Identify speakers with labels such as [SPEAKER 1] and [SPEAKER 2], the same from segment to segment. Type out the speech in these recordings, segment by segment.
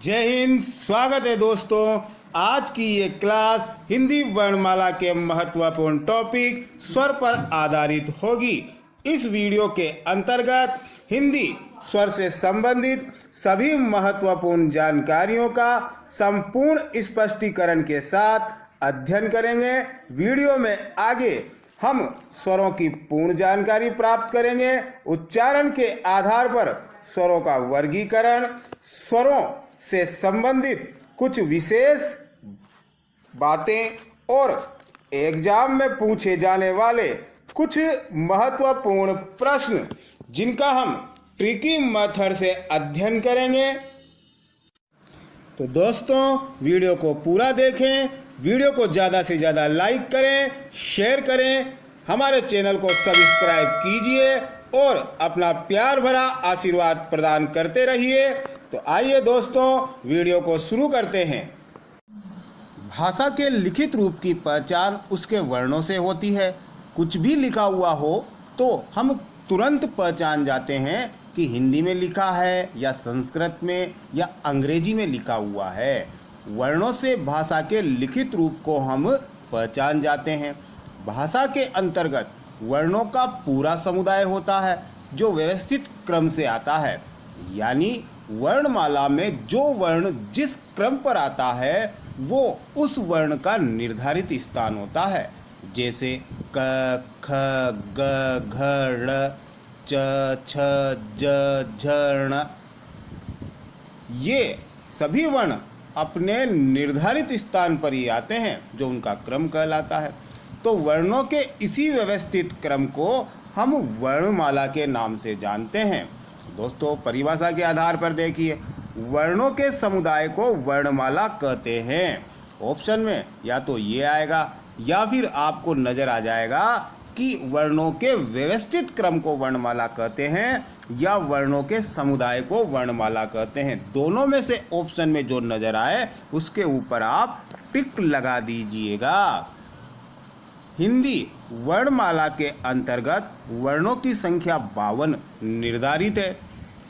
[SPEAKER 1] जय हिंद। स्वागत है दोस्तों। आज की ये क्लास हिंदी वर्णमाला के महत्वपूर्ण टॉपिक स्वर पर आधारित होगी। इस वीडियो के अंतर्गत हिंदी स्वर से संबंधित सभी महत्वपूर्ण जानकारियों का संपूर्ण स्पष्टीकरण के साथ अध्ययन करेंगे। वीडियो में आगे हम स्वरों की पूर्ण जानकारी प्राप्त करेंगे, उच्चारण के आधार पर स्वरों का वर्गीकरण, स्वरों से संबंधित कुछ विशेष बातें और एग्जाम में पूछे जाने वाले कुछ महत्वपूर्ण प्रश्न जिनका हम ट्रिकी मेथड से अध्ययन करेंगे। तो दोस्तों, वीडियो को पूरा देखें, वीडियो को ज़्यादा से ज़्यादा लाइक करें, शेयर करें, हमारे चैनल को सब्सक्राइब कीजिए और अपना प्यार भरा आशीर्वाद प्रदान करते रहिए। तो आइए दोस्तों, वीडियो को शुरू करते हैं। भाषा के लिखित रूप की पहचान उसके वर्णों से होती है। कुछ भी लिखा हुआ हो तो हम तुरंत पहचान जाते हैं कि हिंदी में लिखा है या संस्कृत में या अंग्रेजी में लिखा हुआ है। वर्णों से भाषा के लिखित रूप को हम पहचान जाते हैं। भाषा के अंतर्गत वर्णों का पूरा समुदाय होता है जो व्यवस्थित क्रम से आता है, यानी वर्णमाला में जो वर्ण जिस क्रम पर आता है वो उस वर्ण का निर्धारित स्थान होता है। जैसे क, ख, ग, घ, ड़, च, छ, ज, झ, ण। ये सभी वर्ण अपने निर्धारित स्थान पर ही आते हैं जो उनका क्रम कहलाता है। तो वर्णों के इसी व्यवस्थित क्रम को हम वर्णमाला के नाम से जानते हैं। दोस्तों, परिभाषा के आधार पर देखिए, वर्णों के समुदाय को वर्णमाला कहते हैं। ऑप्शन में या तो ये आएगा या फिर आपको नजर आ जाएगा कि वर्णों के व्यवस्थित क्रम को वर्णमाला कहते हैं या वर्णों के समुदाय को वर्णमाला कहते हैं। दोनों में से ऑप्शन में जो नजर आए उसके ऊपर आप टिक लगा दीजिएगा। हिंदी वर्णमाला के अंतर्गत वर्णों की संख्या 52 निर्धारित है।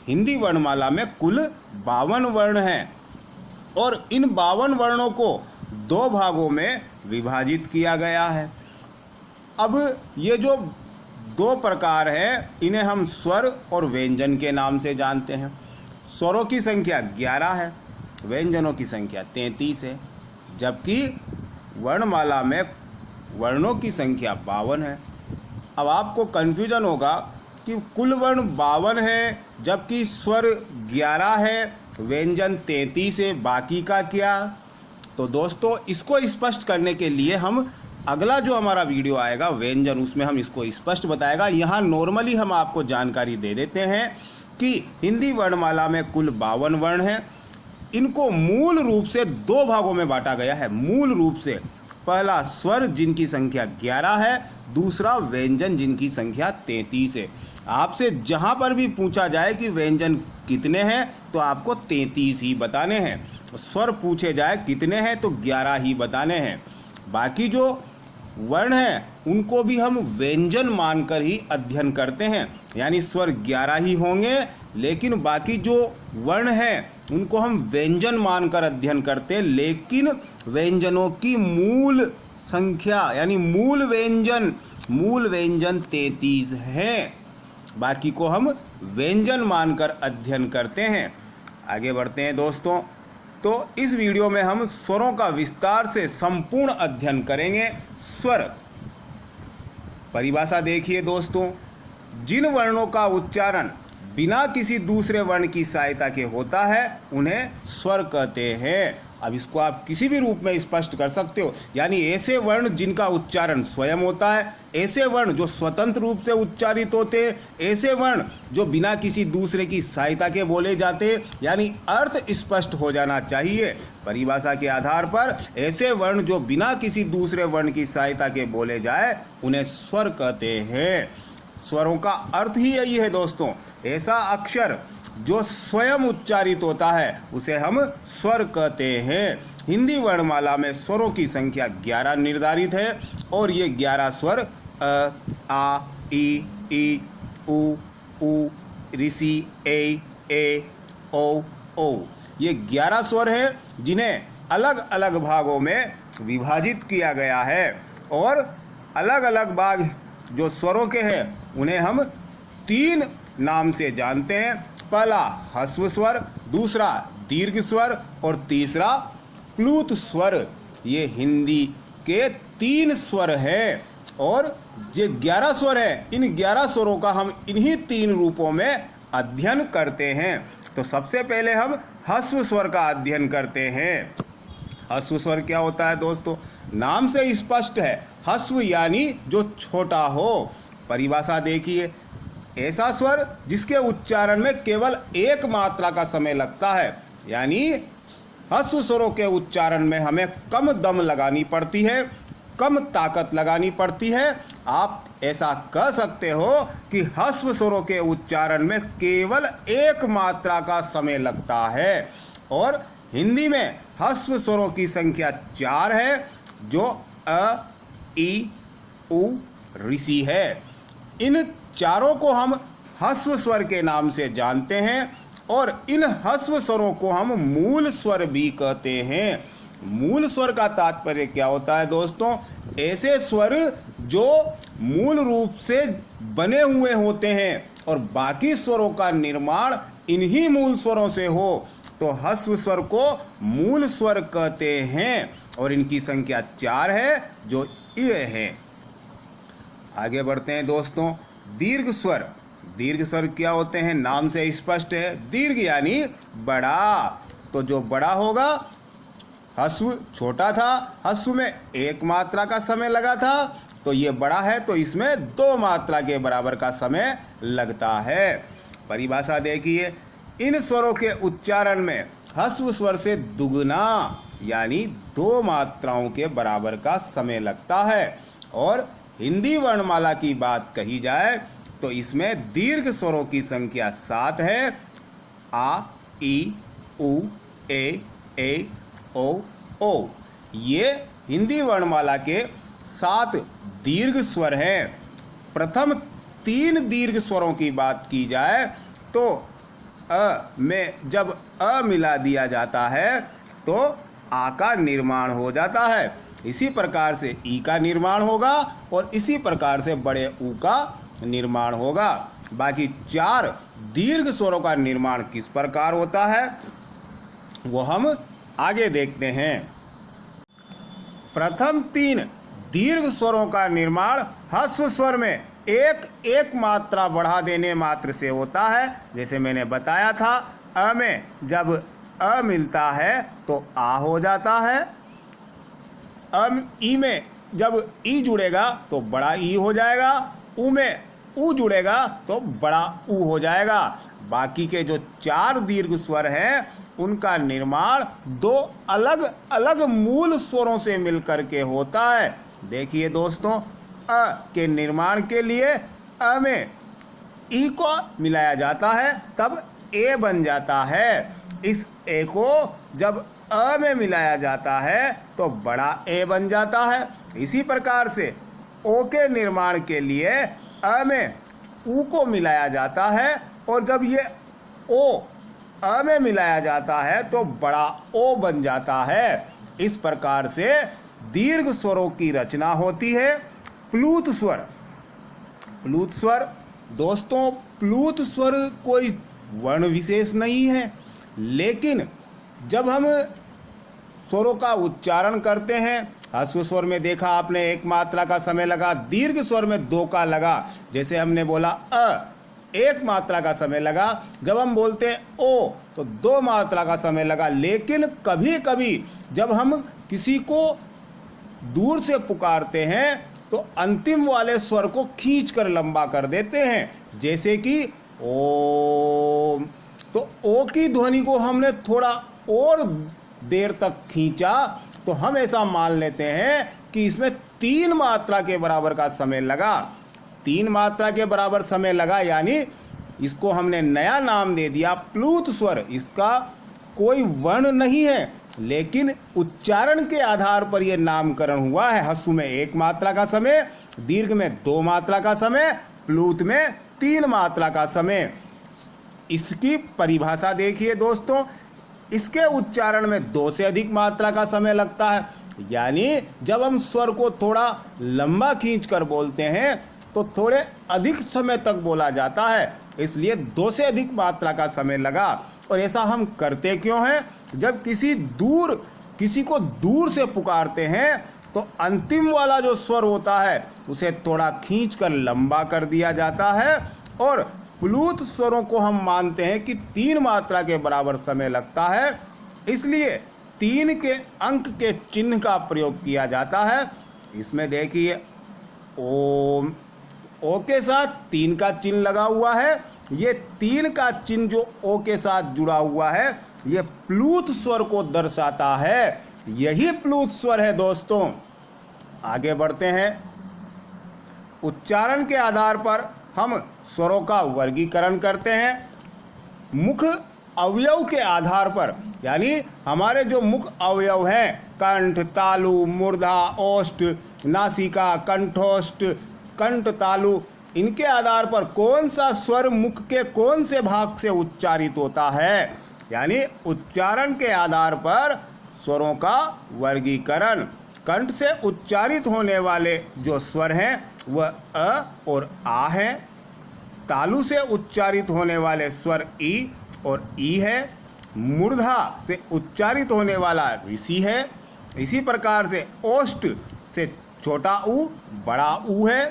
[SPEAKER 1] हिंदी वर्णमाला में कुल 52 वर्ण हैं और इन 52 वर्णों को 2 भागों में विभाजित किया गया है। अब ये जो 2 प्रकार हैं इन्हें हम स्वर और व्यंजन के नाम से जानते हैं। स्वरों की संख्या 11 है, व्यंजनों की संख्या 33 है, जबकि वर्णमाला में वर्णों की संख्या 52 है। अब आपको कन्फ्यूजन होगा कि कुल वर्ण 52 है जबकि स्वर 11 है, व्यंजन 33 है, बाकी का क्या? तो दोस्तों, इसको स्पष्ट करने के लिए हम अगला जो हमारा वीडियो आएगा व्यंजन, उसमें हम इसको स्पष्ट बताएगा। यहाँ नॉर्मली हम आपको जानकारी दे देते हैं कि हिंदी वर्णमाला में कुल 52 वर्ण हैं। इनको मूल रूप से 2 भागों में बांटा गया है। मूल रूप से पहला स्वर जिनकी संख्या 11 है, दूसरा व्यंजन जिनकी संख्या 33 है। आपसे जहाँ पर भी पूछा जाए कि व्यंजन कितने हैं तो आपको 33 ही बताने हैं। स्वर पूछे जाए कितने हैं तो 11 ही बताने हैं। बाकी जो वर्ण हैं उनको भी हम व्यंजन मानकर ही अध्ययन करते हैं, यानी स्वर 11 ही होंगे लेकिन बाकी जो वर्ण हैं उनको हम व्यंजन मानकर अध्ययन करते हैं। लेकिन व्यंजनों की मूल संख्या यानी मूल व्यंजन 33 हैं। बाकी को हम व्यंजन मानकर अध्ययन करते हैं। आगे बढ़ते हैं दोस्तों। तो इस वीडियो में हम स्वरों का विस्तार से संपूर्ण अध्ययन करेंगे। स्वर परिभाषा देखिए दोस्तों, जिन वर्णों का उच्चारण बिना किसी दूसरे वर्ण की सहायता के होता है उन्हें स्वर कहते हैं। अब इसको आप किसी भी रूप में स्पष्ट कर सकते हो, यानी ऐसे वर्ण जिनका उच्चारण स्वयं होता है, ऐसे वर्ण जो स्वतंत्र रूप से उच्चारित होते हैं, ऐसे वर्ण जो बिना किसी दूसरे की सहायता के बोले जाते हैं, यानी अर्थ स्पष्ट हो जाना चाहिए। परिभाषा के आधार पर ऐसे वर्ण जो बिना किसी दूसरे वर्ण की सहायता के बोले जाए उन्हें स्वर कहते हैं। स्वरों का अर्थ ही यही है दोस्तों, ऐसा अक्षर जो स्वयं उच्चारित होता है उसे हम स्वर कहते हैं। हिंदी वर्णमाला में स्वरों की संख्या 11 निर्धारित है और ये 11 स्वर अ, आ, ई, उ, ऋषि, ए, ओ, ये 11 स्वर हैं जिन्हें अलग अलग भागों में विभाजित किया गया है और अलग अलग भाग जो स्वरों के हैं उन्हें हम 3 नाम से जानते हैं। पहला ह्रस्व स्वर, दूसरा दीर्घ स्वर और तीसरा प्लूत स्वर। ये हिंदी के 3 स्वर हैं और ये 11 स्वर है। इन 11 स्वरों का हम इन्हीं 3 रूपों में अध्ययन करते हैं। तो सबसे पहले हम ह्रस्व स्वर का अध्ययन करते हैं। ह्रस्व स्वर क्या होता है दोस्तों? नाम से स्पष्ट है, ह्रस्व यानी जो छोटा हो। परिभाषा देखिए, ऐसा स्वर जिसके उच्चारण में केवल एक मात्रा का समय लगता है, यानी ह्रस्व स्वरों के उच्चारण में हमें कम दम लगानी पड़ती है, कम ताकत लगानी पड़ती है। आप ऐसा कह सकते हो कि ह्रस्व स्वरों के उच्चारण में केवल एक मात्रा का समय लगता है। और हिंदी में ह्रस्व स्वरों की संख्या 4 है, जो अ, ई, उ, ऋषि है। इन चारों को हम ह्रस्व स्वर के नाम से जानते हैं और इन ह्रस्व स्वरों को हम मूल स्वर भी कहते हैं। मूल स्वर का तात्पर्य क्या होता है दोस्तों? ऐसे स्वर जो मूल रूप से बने हुए होते हैं और बाकी स्वरों का निर्माण इन्हीं मूल स्वरों से हो, तो ह्रस्व स्वर को मूल स्वर कहते हैं और इनकी संख्या 4 है, जो ये है। आगे बढ़ते हैं दोस्तों। दीर्घ स्वर। दीर्घ स्वर क्या होते हैं? नाम से स्पष्ट है, दीर्घ यानी बड़ा। तो जो बड़ा होगा, ह्रस्व छोटा था, ह्रस्व में एक मात्रा का समय लगा था, तो ये बड़ा है तो इसमें 2 मात्रा के बराबर का समय लगता है। परिभाषा देखिए, इन स्वरों के उच्चारण में ह्रस्व स्वर से दुगना यानी 2 मात्राओं के बराबर का समय लगता है। और हिंदी वर्णमाला की बात कही जाए तो इसमें दीर्घ स्वरों की संख्या 7 है। आ, ई, उ, ए, ओ। ये हिंदी वर्णमाला के 7 दीर्घ स्वर हैं। प्रथम 3 दीर्घ स्वरों की बात की जाए तो अ में जब अ मिला दिया जाता है तो आ का निर्माण हो जाता है। इसी प्रकार से ई का निर्माण होगा और इसी प्रकार से बड़े ऊ का निर्माण होगा। बाकी 4 दीर्घ स्वरों का निर्माण किस प्रकार होता है वो हम आगे देखते हैं। प्रथम 3 दीर्घ स्वरों का निर्माण ह्रस्व स्वर में एक मात्रा बढ़ा देने मात्र से होता है। जैसे मैंने बताया था, अ में जब अ मिलता है तो आ हो जाता है। ई में जब ई जुड़ेगा तो बड़ा ई हो जाएगा। उ में उ जुड़ेगा तो बड़ा उ हो जाएगा। बाकी के जो 4 दीर्घ स्वर हैं उनका निर्माण 2 अलग अलग मूल स्वरों से मिलकर के होता है। देखिए दोस्तों, अ के निर्माण के लिए अ में ई को मिलाया जाता है तब ए बन जाता है। इस ए को जब अ में मिलाया जाता है तो बड़ा ए बन जाता है। इसी प्रकार से ओ के निर्माण के लिए अ में उ को मिलाया जाता है और जब ये ओ अ में मिलाया जाता है तो बड़ा ओ बन जाता है। इस प्रकार से दीर्घ स्वरों की रचना होती है। प्लूत स्वर। प्लूत स्वर दोस्तों, प्लूत स्वर कोई वर्ण विशेष नहीं है, लेकिन जब हम स्वरों का उच्चारण करते हैं, ह्रस्व स्वर में देखा आपने 1 मात्रा का समय लगा, दीर्घ स्वर में 2 का लगा। जैसे हमने बोला अ, 1 मात्रा का समय लगा। जब हम बोलते हैं ओ तो 2 मात्रा का समय लगा। लेकिन कभी कभी जब हम किसी को दूर से पुकारते हैं तो अंतिम वाले स्वर को खींच कर लंबा कर देते हैं। जैसे कि ओम, तो ओ की ध्वनि को हमने थोड़ा और देर तक खींचा तो हम ऐसा मान लेते हैं कि इसमें 3 मात्रा के बराबर का समय लगा। 3 मात्रा के बराबर समय लगा यानी इसको हमने नया नाम दे दिया प्लूत स्वर। इसका कोई वर्ण नहीं है, लेकिन उच्चारण के आधार पर यह नामकरण हुआ है। ह्रस्व में 1 मात्रा का समय, दीर्घ में 2 मात्रा का समय, प्लूत में 3 मात्रा का समय। इसकी परिभाषा देखिए दोस्तों, इसके उच्चारण में 2 से अधिक मात्रा का समय लगता है। यानी जब हम स्वर को थोड़ा लंबा खींचकर बोलते हैं तो थोड़े अधिक समय तक बोला जाता है, इसलिए 2 से अधिक मात्रा का समय लगा। और ऐसा हम करते क्यों हैं? जब किसी को दूर से पुकारते हैं तो अंतिम वाला जो स्वर होता है उसे थोड़ा खींचकर लंबा कर दिया जाता है, और प्लूत स्वरों को हम मानते हैं कि 3 मात्रा के बराबर समय लगता है, इसलिए 3 के अंक के चिन्ह का प्रयोग किया जाता है। इसमें देखिए ओम, ओ के साथ 3 का चिन्ह लगा हुआ है। ये 3 का चिन्ह जो ओ के साथ जुड़ा हुआ है ये प्लूत स्वर को दर्शाता है। यही प्लूत स्वर है दोस्तों। आगे बढ़ते हैं। उच्चारण के आधार पर हम स्वरों का वर्गीकरण करते हैं। मुख अवयव के आधार पर, यानी हमारे जो मुख अवयव हैं, कंठ, तालु, मूर्धा, ओष्ठ, नासिका, कंठोष्ठ, कंठ, तालु, इनके आधार पर कौन सा स्वर मुख के कौन से भाग से उच्चारित होता है, यानी उच्चारण के आधार पर स्वरों का वर्गीकरण। कंठ से उच्चारित होने वाले जो स्वर हैं वह अ और आ हैं। तालु से उच्चारित होने वाले स्वर ई और ई है। मूर्धा से उच्चारित होने वाला ऋषि है। इसी प्रकार से ओष्ठ से छोटा ऊ बड़ा ऊ है।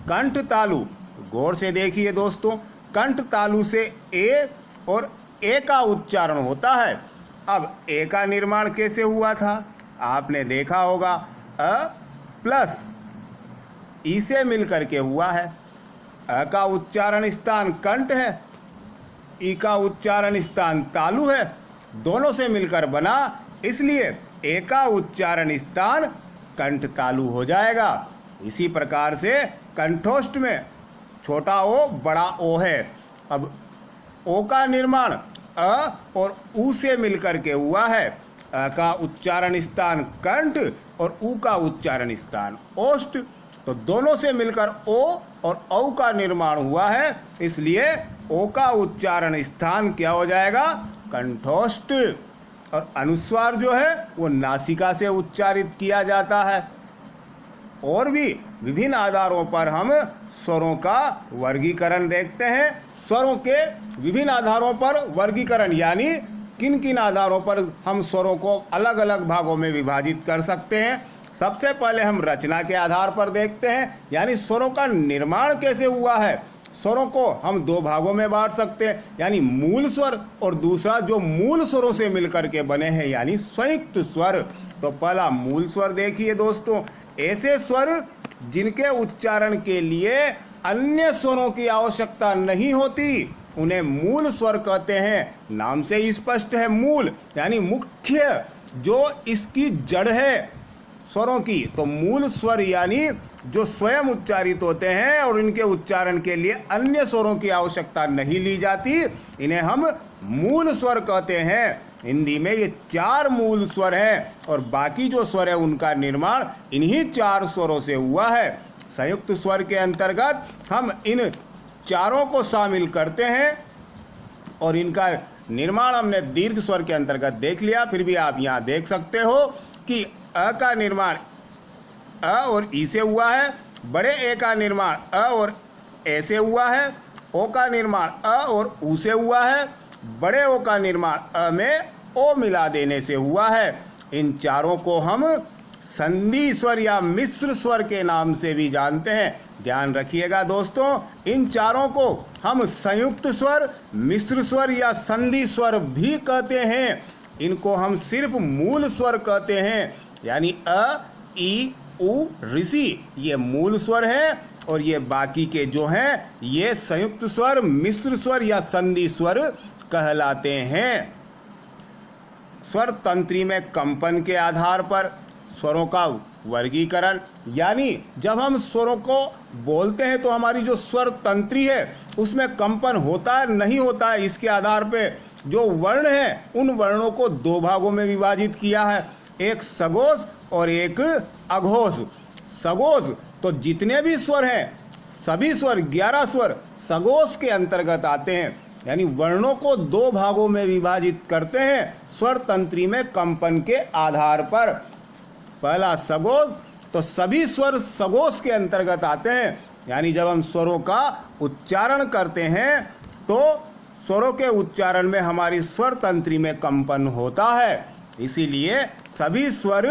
[SPEAKER 1] कंठ तालु, गौर से देखिए दोस्तों, कंठ तालु से ए और ए का उच्चारण होता है। अब ए का निर्माण कैसे हुआ था? आपने देखा होगा अ प्लस ई से मिलकर के हुआ है। अ का उच्चारण स्थान कंठ है, ई का उच्चारण स्थान तालु है, दोनों से मिलकर बना, इसलिए ए का उच्चारण स्थान कंठ तालु हो जाएगा। इसी प्रकार से कंठोष्ठ में छोटा ओ बड़ा ओ है। अब ओ का निर्माण अ और ऊ से मिलकर के हुआ है। अ का उच्चारण स्थान कंठ और ऊ का उच्चारण स्थान ओष्ठ, तो दोनों से मिलकर ओ और औ का निर्माण हुआ है, इसलिए ओ का उच्चारण स्थान क्या हो जाएगा? कंठोष्ठ। और अनुस्वार जो है वो नासिका से उच्चारित किया जाता है। और भी विभिन्न आधारों पर हम स्वरों का वर्गीकरण देखते हैं। स्वरों के विभिन्न आधारों पर वर्गीकरण, यानी किन किन आधारों पर हम स्वरों को अलग अलग भागों में विभाजित कर सकते हैं। सबसे पहले हम रचना के आधार पर देखते हैं, यानी स्वरों का निर्माण कैसे हुआ है। स्वरों को हम 2 भागों में बांट सकते हैं, यानी मूल स्वर और दूसरा जो मूल स्वरों से मिलकर के बने हैं, यानी संयुक्त स्वर। तो पहला मूल स्वर देखिए दोस्तों, ऐसे स्वर जिनके उच्चारण के लिए अन्य स्वरों की आवश्यकता नहीं होती उन्हें मूल स्वर कहते हैं। नाम से ही स्पष्ट है, मूल यानी मुख्य, जो इसकी जड़ है स्वरों की। तो मूल स्वर यानी जो स्वयं उच्चारित होते हैं और इनके उच्चारण के लिए अन्य स्वरों की आवश्यकता नहीं ली जाती, इन्हें हम मूल स्वर कहते हैं। हिंदी में ये 4 मूल स्वर हैं और बाकी जो स्वर है उनका निर्माण इन्हीं 4 स्वरों से हुआ है। संयुक्त स्वर के अंतर्गत हम इन चारों को शामिल करते हैं और इनका निर्माण हमने दीर्घ स्वर के अंतर्गत देख लिया। फिर भी आप यहाँ देख सकते हो कि अ का निर्माण अ और ई से हुआ है, बड़े ए का निर्माण अ और ए से हुआ है, ओ का निर्माण अ और ऊ से हुआ है, बड़े ओ का निर्माण अ में ओ मिला देने से हुआ है। इन चारों को हम संधि स्वर या मिश्र स्वर के नाम से भी जानते हैं। ध्यान रखिएगा दोस्तों, इन चारों को हम संयुक्त स्वर, मिश्र स्वर या संधि स्वर भी कहते हैं। इनको हम सिर्फ मूल स्वर कहते हैं, यानी अ, ई, उ, ऋषि ये मूल स्वर हैं और ये बाकी के जो हैं ये संयुक्त स्वर, मिश्र स्वर या संधि स्वर कहलाते हैं। स्वर तंत्री में कंपन के आधार पर स्वरों का वर्गीकरण, यानी जब हम स्वरों को बोलते हैं तो हमारी जो स्वर तंत्री है उसमें कंपन होता है नहीं होता है, इसके आधार पे जो वर्ण हैं उन वर्णों को 2 भागों में विभाजित किया है, एक सघोष और एक अघोष। सघोष तो जितने भी स्वर हैं सभी स्वर 11 स्वर सघोष के अंतर्गत आते हैं। यानी वर्णों को दो भागों में विभाजित करते हैं स्वर तंत्री में कंपन के आधार पर। पहला सगोष, तो सभी स्वर सगोष के अंतर्गत आते हैं, यानी जब हम स्वरों का उच्चारण करते हैं तो स्वरों के उच्चारण में हमारी स्वर तंत्री में कंपन होता है, इसीलिए सभी स्वर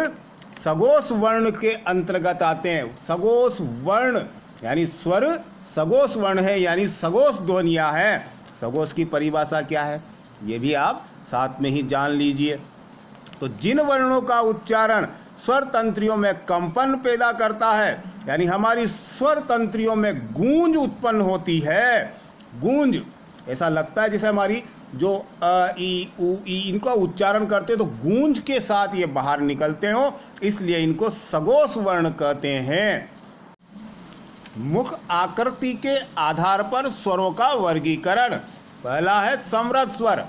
[SPEAKER 1] सगोष वर्ण के अंतर्गत आते हैं। सगोष वर्ण यानी स्वर सगोष वर्ण है, यानी सगोष ध्वनियाँ हैं। सगोष की परिभाषा क्या है ये भी आप साथ में ही जान लीजिए। तो जिन वर्णों का उच्चारण स्वर तंत्रियों में कंपन पैदा करता है, यानी हमारी स्वर तंत्रियों में गूंज उत्पन्न होती है। गूंज, ऐसा लगता है जैसे हमारी जो अ ई उ ई इनका उच्चारण करते हैं तो गूंज के साथ ये बाहर निकलते हो, इसलिए इनको सगोष वर्ण कहते हैं। मुख आकृति के आधार पर स्वरों का वर्गीकरण। पहला है समृद्ध स्वर।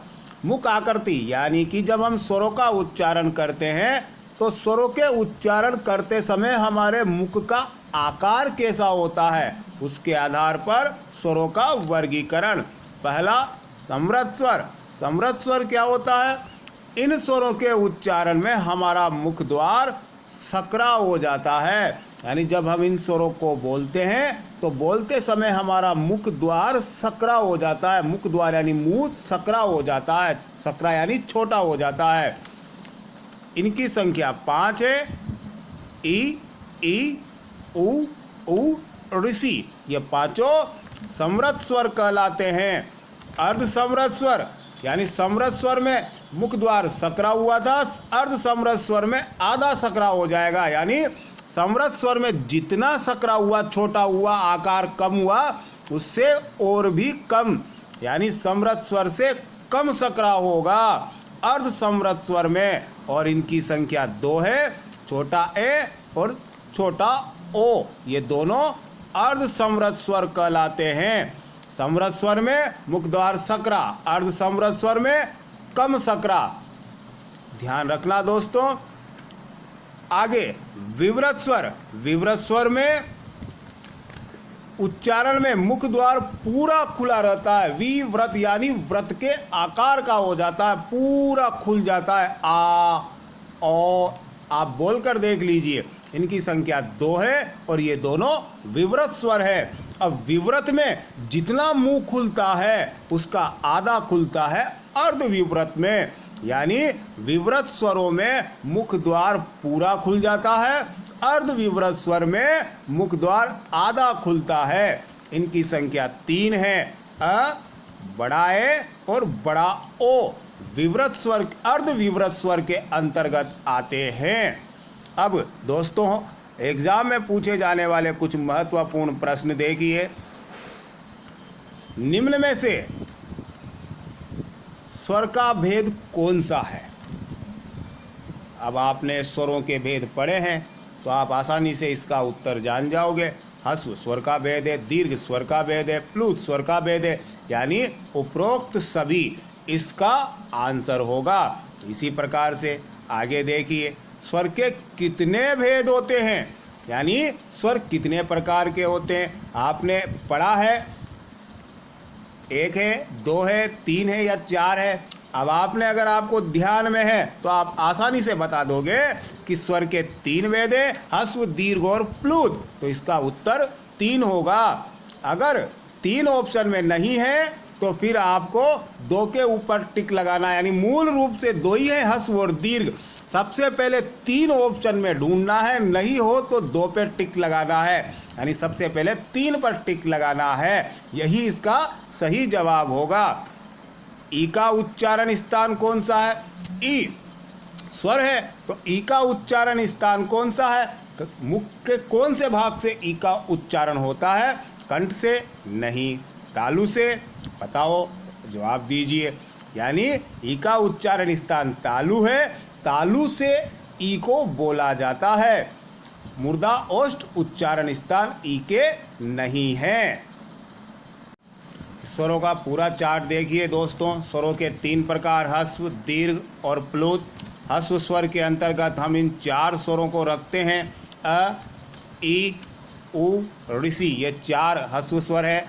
[SPEAKER 1] मुख आकृति यानी कि जब हम स्वरों का उच्चारण करते हैं तो स्वरों के उच्चारण करते समय हमारे मुख का आकार कैसा होता है, उसके आधार पर स्वरों का वर्गीकरण। पहला समृद्ध स्वर। समृद्ध स्वर क्या होता है? इन स्वरों के उच्चारण में हमारा मुख द्वार सकरा हो जाता है, यानी जब हम इन स्वरों को बोलते हैं तो बोलते समय हमारा मुख द्वार सकरा हो जाता है। मुख द्वार यानी मुंह सकरा हो जाता है, सकरा यानी छोटा हो जाता है। इनकी संख्या 5 है। ई उ ऋषि, ये पांचों समृद्ध स्वर कहलाते हैं। अर्ध समृद्ध स्वर यानी समृद्ध स्वर में मुख द्वार सकरा हुआ था, अर्ध समृद्ध स्वर में आधा सकरा हो जाएगा, यानी समृद्ध स्वर में जितना सकरा हुआ, छोटा हुआ, आकार कम हुआ, उससे और भी कम, यानी समृद्ध स्वर से कम सकरा होगा अर्ध समृद्ध स्वर में। और इनकी संख्या 2 है, छोटा ए और छोटा ओ, ये दोनों अर्ध समृद्ध स्वर कहलाते हैं। समृद्ध स्वर में मुख द्वार सकरा, अर्ध समृद्ध स्वर में कम सकरा। ध्यान रखना दोस्तों। आगे विवृत स्वर। विवृत स्वर में उच्चारण में मुख द्वार पूरा खुला रहता है। विव्रत यानी व्रत के आकार का हो जाता है, पूरा खुल जाता है। आ ओ, आप बोलकर देख लीजिए। इनकी संख्या 2 है और ये दोनों विवृत स्वर है। अब विवृत में जितना मुंह खुलता है उसका आधा खुलता है अर्ध विवृत में, यानी विवृत स्वरों में मुख द्वार पूरा खुल जाता है, अर्ध विवृत स्वर में मुख द्वार आधा खुलता है। इनकी संख्या 3 है। अ, बड़ा ए और बड़ा ओ विवृत स्वर, अर्ध विवृत स्वर के अंतर्गत आते हैं। अब दोस्तों एग्जाम में पूछे जाने वाले कुछ महत्वपूर्ण प्रश्न देखिए। निम्न में से स्वर का भेद कौन सा है? अब आपने स्वरों के भेद पढ़े हैं तो आप आसानी से इसका उत्तर जान जाओगे। ह्रस्व स्वर का भेद है, दीर्घ स्वर का भेद है, प्लुत स्वर का भेद है, यानी उपरोक्त सभी इसका आंसर होगा। इसी प्रकार से आगे देखिए, स्वर के कितने भेद होते हैं, यानी स्वर कितने प्रकार के होते हैं। आपने पढ़ा है 1 है, 2 है, 3 है या 4 है। अब आपने अगर आपको ध्यान में है तो आप आसानी से बता दोगे कि स्वर के 3 भेद है, ह्रस्व, दीर्घ और प्लुत, तो इसका उत्तर 3 होगा। अगर 3 ऑप्शन में नहीं है तो फिर आपको 2 के ऊपर टिक लगाना, यानी मूल रूप से 2 ही है, ह्रस्व और दीर्घ। सबसे पहले 3 ऑप्शन में ढूंढना है, नहीं हो तो 2 पे टिक लगाना है, यानी सबसे पहले 3 पर टिक लगाना है, यही इसका सही जवाब होगा। ई का उच्चारण स्थान कौन सा है? ई स्वर है तो ई का उच्चारण स्थान कौन सा है? तो मुख के कौन से भाग से ई का उच्चारण होता है? कंठ से? नहीं। तालु से? बताओ, जवाब दीजिए। यानी ई का उच्चारण स्थान तालु है, तालु से ई को बोला जाता है। मुर्दा ओष्ठ उच्चारण स्थान ई के नहीं है। स्वरों का पूरा चार्ट देखिए दोस्तों। स्वरों के 3 प्रकार, ह्रस्व, दीर्घ और प्लुत। ह्रस्व स्वर के अंतर्गत हम इन 4 स्वरों को रखते हैं। अ, ई, उ, ऋषि, ये 4 ह्रस्व स्वर है।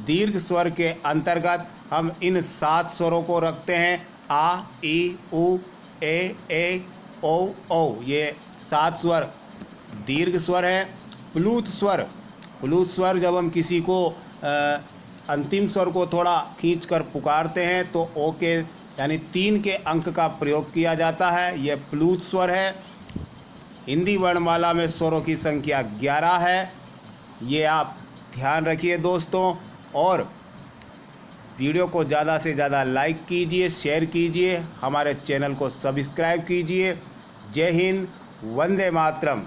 [SPEAKER 1] दीर्घ स्वर के अंतर्गत हम इन 7 स्वरों को रखते हैं आ, ई, उ, ए, ओ। ये 7 स्वर दीर्घ स्वर है। प्लूत स्वर जब हम किसी को अंतिम स्वर को थोड़ा खींचकर पुकारते हैं तो ओ के यानी 3 के अंक का प्रयोग किया जाता है। यह प्लूत स्वर है। हिंदी वर्णमाला में स्वरों की संख्या 11 है। ये आप ध्यान रखिए दोस्तों, और वीडियो को ज़्यादा से ज़्यादा लाइक कीजिए, शेयर कीजिए, हमारे चैनल को सब्सक्राइब कीजिए। जय हिंद, वंदे मातरम।